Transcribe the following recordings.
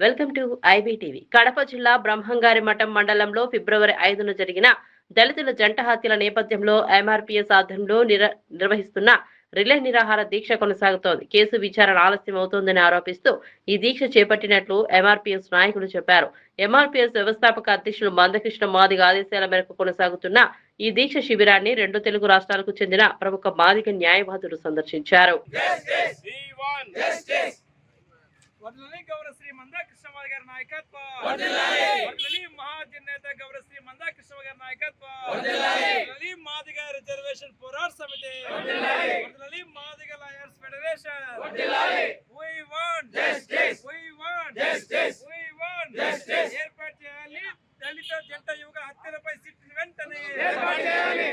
Welcome to IBTV. Kadapa జిల్లా బ్రహ్మంగారి మఠం మండలంలో ఫిబ్రవరి 5న జరిగిన దళితుల జంట హత్యల నేపథ్యంలో ఎంఆర్పీఎస్ ఆధ్వర్యంలో నిర్వహిస్తున్న రిలే నిరాహార దీక్ష కొనసాగుతోంది. కేసు విచారణ ఆలస్యం అవుతోందని ఆరోపిస్తూ ఈ దీక్ష చేపట్టినట్లు ఎంఆర్పీఎస్ నాయకులు చెప్పారు. ఎంఆర్పీఎస్ వ్యవస్థాపక అధ్యక్షులు మందకృష్ణ మాదిగ ఆదేశాల మేరకు కొనసాగుతున్న ఈ దీక్ష శిబిరాన్ని 2 తెలుగు రాష్ట్రాలకు చెందిన ప్రముఖ మాదిగ న్యాయవాదులు సందర్శించారు. వర్ధిల్లాలి గౌరవ శ్రీ మందకృష్ణ మాదిగ గారి నాయకత్వం. వర్ధిల్లాలి మహాజన్ నేత గౌరవ శ్రీ మందకృష్ణ గారి నాయకత్వం. వర్ధిల్లాలి మాదిగ రిజర్వేషన్ పోరాట సమితి. వర్ధిల్లాలి Madiga lawyers federation. We want justice. We want justice. We want justice. ఏర్పాటు చేయాలి దళిత జంట యువక హత్యలపై సిట్టిన వెంటనే ఏర్పాటు చేయాలి.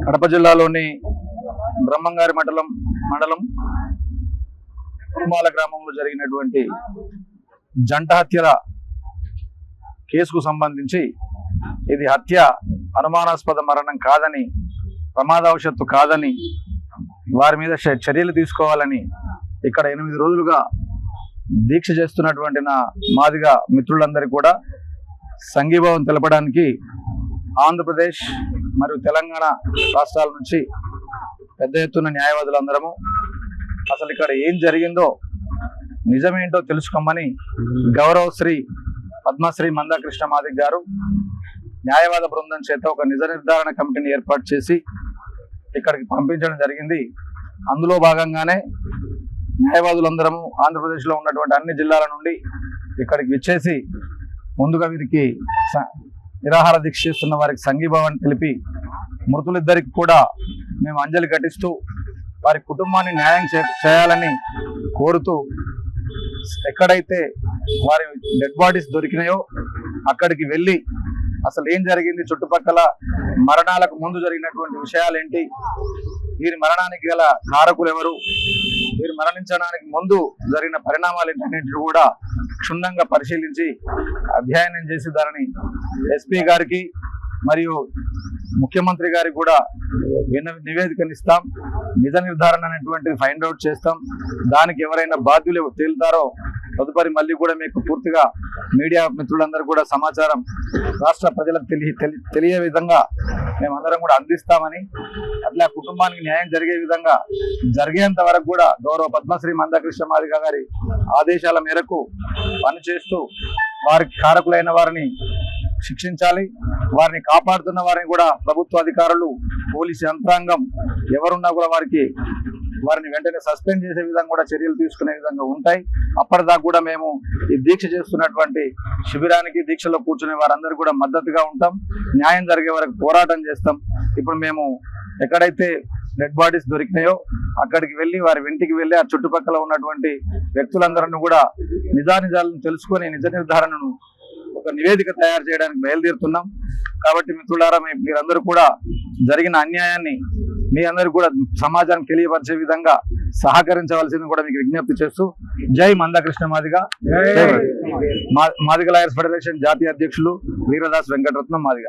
కడప జిల్లాలోని బ్రహ్మంగారి మండలం కుమాల గ్రామంలో జరిగినటువంటి జంట హత్యల కేసుకు సంబంధించి ఇది హత్య అనుమానాస్పద మరణం కాదని, ప్రమాదవశత్తు కాదని, వారి మీద చర్యలు తీసుకోవాలని ఇక్కడ 8 రోజులుగా దీక్ష చేస్తున్నటువంటి నా మాదిగ మిత్రులందరికీ కూడా సంఘీభావం తెలపడానికి ఆంధ్రప్రదేశ్ మరియు తెలంగాణ రాష్ట్రాల నుంచి పెద్ద ఎత్తున న్యాయవాదులందరము అసలు ఇక్కడ ఏం జరిగిందో నిజమేంటో తెలుసుకోమని గౌరవ శ్రీ పద్మశ్రీ మందకృష్ణ మాదిగ గారు న్యాయవాద బృందం చేత ఒక నిజ నిర్ధారణ కమిటీని ఏర్పాటు చేసి ఇక్కడికి పంపించడం జరిగింది. అందులో భాగంగానే న్యాయవాదులందరము ఆంధ్రప్రదేశ్లో ఉన్నటువంటి అన్ని జిల్లాల నుండి ఇక్కడికి విచ్చేసి ముందుగా వీరికి నిరాహార దీక్ష చేస్తున్న వారికి సంఘీభావాన్ని తెలిపి మృతులిద్దరికి కూడా మేము అంజలి ఘటిస్తూ వారి కుటుంబాన్ని న్యాయం చేయాలని కోరుతూ ఎక్కడైతే వారి డెడ్ బాడీస్ దొరికినాయో అక్కడికి వెళ్ళి అసలు ఏం జరిగింది, చుట్టుపక్కల మరణాలకు ముందు జరిగినటువంటి విషయాలేంటి, వీరి మరణానికి గల కారకులు ఎవరు, వీరు మరణించడానికి ముందు జరిగిన పరిణామాలు ఏంటన్నింటినీ కూడా క్షుణ్ణంగా పరిశీలించి అధ్యయనం చేసి దానిని ఎస్పీ గారికి మరియు ముఖ్యమంత్రి గారికి కూడా నివేదికనిస్తాం. నిజ నిర్ధారణ అనేటువంటిది ఫైండ్ అవుట్ చేస్తాం. దానికి ఎవరైనా బాధ్యులు తేలుతారో తదుపరి మళ్ళీ కూడా మీకు పూర్తిగా మీడియా మిత్రులందరూ కూడా సమాచారం రాష్ట్ర ప్రజలకు తెలియ విధంగా మేమందరం కూడా అందిస్తామని, అట్లా కుటుంబానికి న్యాయం జరిగే విధంగా జరిగేంత వరకు కూడా గౌరవ పద్మశ్రీ మందకృష్ణ మాదిగ గారి ఆదేశాల మేరకు పనిచేస్తూ వారికి కారకులైన వారిని శిక్షించాలి. వారిని కాపాడుతున్న వారిని కూడా ప్రభుత్వ అధికారులు, పోలీసు యంత్రాంగం ఎవరున్నా కూడా వారిని వెంటనే సస్పెండ్ చేసే విధంగా కూడా చర్యలు తీసుకునే విధంగా ఉంటాయి. అప్పటిదాకా కూడా మేము ఈ దీక్ష చేస్తున్నటువంటి శిబిరానికి, దీక్షలో కూర్చునే వారందరూ కూడా మద్దతుగా ఉంటాం. న్యాయం జరిగే వరకు పోరాటం చేస్తాం. ఇప్పుడు మేము ఎక్కడైతే డెడ్ బాడీస్ దొరికినాయో అక్కడికి వెళ్ళి వారి ఇంటికి వెళ్ళి ఆ చుట్టుపక్కల ఉన్నటువంటి వ్యక్తులందరినీ కూడా నిజానిజాలను తెలుసుకొని నిజ నిర్ధారణను ఒక నివేదిక తయారు చేయడానికి బయలుదేరుతున్నాం. కాబట్టి మిత్రులారా, మీరందరూ కూడా జరిగిన అన్యాయాన్ని మీ అందరూ కూడా సమాజానికి తెలియపరిచే విధంగా సహకరించవలసింది కూడా మీకు విజ్ఞప్తి చేస్తూ జై మందకృష్ణ మాదిగ. మాదిగ లాయర్స్ ఫెడరేషన్ జాతీయ అధ్యక్షులు వీరదాస్ వెంకటరత్నం మాదిగ.